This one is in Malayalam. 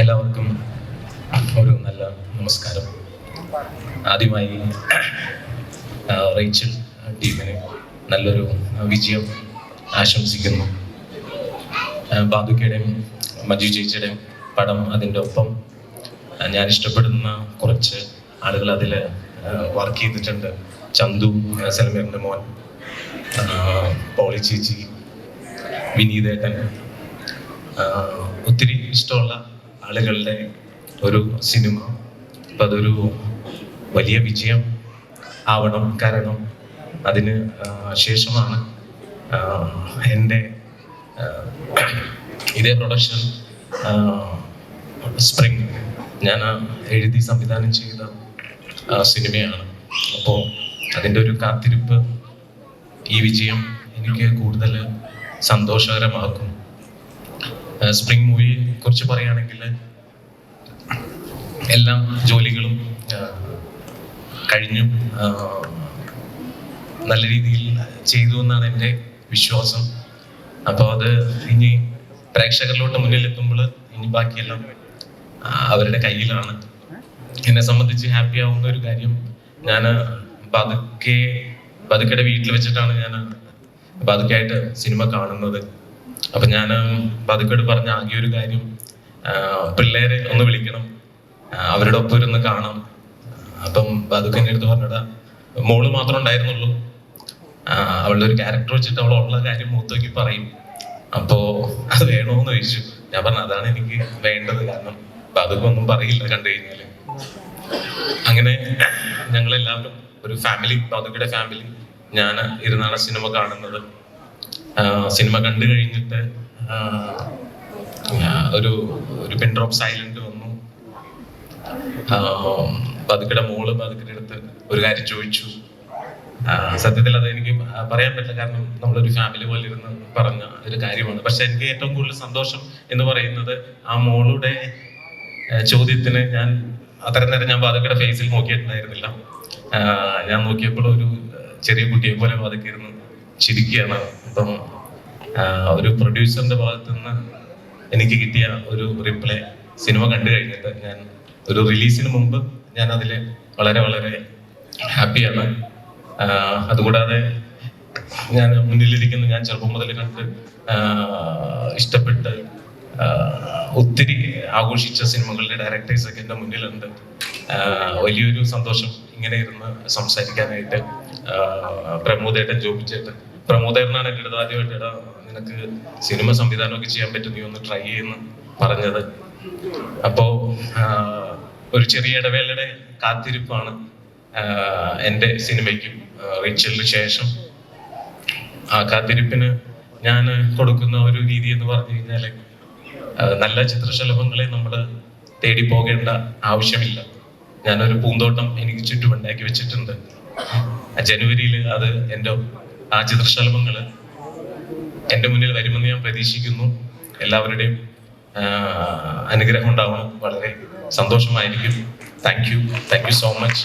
എല്ലാവർക്കും ഒരു നല്ല നമസ്കാരം. ആദ്യമായി റേച്ചൽ ടീമിന് നല്ലൊരു വിജയം ആശംസിക്കുന്നു. ബാദുക്കയുടെയും മഞ്ജു ചേച്ചിയുടെയും പടം, അതിൻ്റെ ഒപ്പം ഞാൻ ഇഷ്ടപ്പെടുന്ന കുറച്ച് ആളുകൾ അതിൽ വർക്ക് ചെയ്തിട്ടുണ്ട്. ചന്തു, സൽമീറിൻ്റെ മോൻ, പോളി ചേച്ചി, വിനീതേട്ടൻ, ഒത്തിരി ഇഷ്ടമുള്ള ആളുകളുടെ ഒരു സിനിമ. അപ്പം അതൊരു വലിയ വിജയം ആവണം. കാരണം അതിന് ശേഷമാണ് എൻ്റെ ഇതേ പ്രൊഡക്ഷൻ സ്പ്രിംഗ് ഞാൻ എഴുതി സംവിധാനം ചെയ്ത സിനിമയാണ്. അപ്പോൾ അതിൻ്റെ ഒരു കാത്തിരിപ്പ് ഈ വിജയം എനിക്ക് കൂടുതൽ സന്തോഷകരമാക്കും. സ്പ്രിംഗ് മൂവിയെ കുറിച്ച് പറയുകയാണെങ്കിൽ എല്ലാ ജോലികളും കഴിഞ്ഞു, നല്ല രീതിയിൽ ചെയ്തു എന്നാണ് എൻ്റെ വിശ്വാസം. അപ്പോൾ അത് ഇനി പ്രേക്ഷകരിലോട്ട് മുന്നിലെത്തുമ്പോൾ ഇനി ബാക്കിയെല്ലാം അവരുടെ കയ്യിലാണ്. എന്നെ സംബന്ധിച്ച് ഹാപ്പി ആവുന്ന ഒരു കാര്യം, ഞാൻ പതുക്കയുടെ വീട്ടിൽ വെച്ചിട്ടാണ് ഞാൻ പതുക്കെയായിട്ട് സിനിമ കാണുന്നത്. അപ്പം ഞാൻ പതുക്കയോട് പറഞ്ഞ ആകെ ഒരു കാര്യം, പിള്ളേരെ ഒന്ന് വിളിക്കണം, അവരുടെ ഒപ്പം ഇരുന്ന് കാണാം. അപ്പം പതുക്കെ എൻ്റെ അടുത്ത് പറഞ്ഞിടാ, മോള് മാത്രം ഉണ്ടായിരുന്നുള്ളൂ, അവളുടെ ഒരു ക്യാരക്ടർ വെച്ചിട്ട് അവൾ ഉള്ള കാര്യം മൂത്തോക്കി പറയും. അപ്പോൾ അത് വേണോന്ന് ചോദിച്ചു. ഞാൻ പറഞ്ഞു അതാണ് എനിക്ക് വേണ്ടത്, കാരണം പതുക്കെ ഒന്നും പറയില്ല കണ്ടു കഴിഞ്ഞാൽ. അങ്ങനെ ഞങ്ങളെല്ലാവരും ഒരു ഫാമിലി, പതുക്കയുടെ ഫാമിലി, ഞാൻ ഇരുന്നാണ് സിനിമ കാണുന്നത്. സിനിമ കണ്ടു കഴിഞ്ഞിട്ട് ഒരു പിൻ ഡ്രോപ്പ് സൈലന്റ് വന്നു. പതുക്കയുടെ മോള് പതുക്കയുടെ അടുത്ത് ഒരു കാര്യം ചോദിച്ചു. സത്യത്തിൽ അത് എനിക്ക് പറയാൻ പറ്റില്ല, കാരണം നമ്മളൊരു ഫാമിലി പോലെ ഇരുന്ന് പറഞ്ഞ ഒരു കാര്യമാണ്. പക്ഷെ എനിക്ക് ഏറ്റവും കൂടുതൽ സന്തോഷം എന്ന് പറയുന്നത്, ആ മോളുടെ ചോദ്യത്തിന് ഞാൻ അത്രയും നേരം ഞാൻ പതുക്കയുടെ ഫേസിൽ നോക്കിയിട്ടുണ്ടായിരുന്നില്ല. ഞാൻ നോക്കിയപ്പോൾ ഒരു ചെറിയ കുട്ടിയെ പോലെ പതുക്കെ ഇരുന്ന് ചിരിക്കുകയാണ്. അപ്പം ഒരു പ്രൊഡ്യൂസറിന്റെ ഭാഗത്തു നിന്ന് എനിക്ക് കിട്ടിയ ഒരു റിപ്ലൈ, സിനിമ കണ്ടു കഴിഞ്ഞിട്ട് ഞാൻ ഒരു റിലീസിന് മുമ്പ് ഞാൻ അതിൽ വളരെ വളരെ ഹാപ്പിയാണ്. അതുകൂടാതെ ഞാൻ മുന്നിലിരിക്കുന്ന, ഞാൻ ചെറുപ്പം മുതൽ കണ്ട് ഇഷ്ടപ്പെട്ട് ഒത്തിരി ആഘോഷിച്ച സിനിമകളുടെ ഡയറക്ടേഴ്സൊക്കെ എൻ്റെ മുന്നിലുണ്ട്. വലിയൊരു സന്തോഷം ഇങ്ങനെ ഇരുന്ന് സംസാരിക്കാനായിട്ട്. പ്രമോദേട്ടൻ, ജോബിച്ചേട്ടൻ, പ്രമോദേട്ടനാണ് എൻ്റെ അടുത്ത് ആദ്യമായിട്ട് ഇടാ നിനക്ക് സിനിമ സംവിധാനമൊക്കെ ചെയ്യാൻ പറ്റും, നീ ഒന്ന് ട്രൈ ചെയ്യുന്നു പറഞ്ഞത്. അപ്പോൾ ഒരു ചെറിയ ഇടവേളയുടെ കാത്തിരിപ്പാണ് എൻ്റെ സിനിമയ്ക്കും റേച്ചലിന് ശേഷം. ആ കാത്തിരിപ്പിന് ഞാൻ കൊടുക്കുന്ന ഒരു രീതി എന്ന് പറഞ്ഞു കഴിഞ്ഞാൽ, നല്ല ചിത്രശലഭങ്ങളെ നമ്മൾ തേടി പോകേണ്ട ആവശ്യമില്ല. ഞാനൊരു പൂന്തോട്ടം എനിക്ക് ചുറ്റും ഉണ്ടാക്കി വെച്ചിട്ടുണ്ട്. ജനുവരിയിൽ അത് ആ ചിത്രശലഭങ്ങൾ എൻ്റെ മുന്നിൽ വരുമെന്ന് ഞാൻ പ്രതീക്ഷിക്കുന്നു. എല്ലാവരുടെയും അനുഗ്രഹം ഉണ്ടാവണം. വളരെ സന്തോഷമായിരിക്കും. Thank you so much.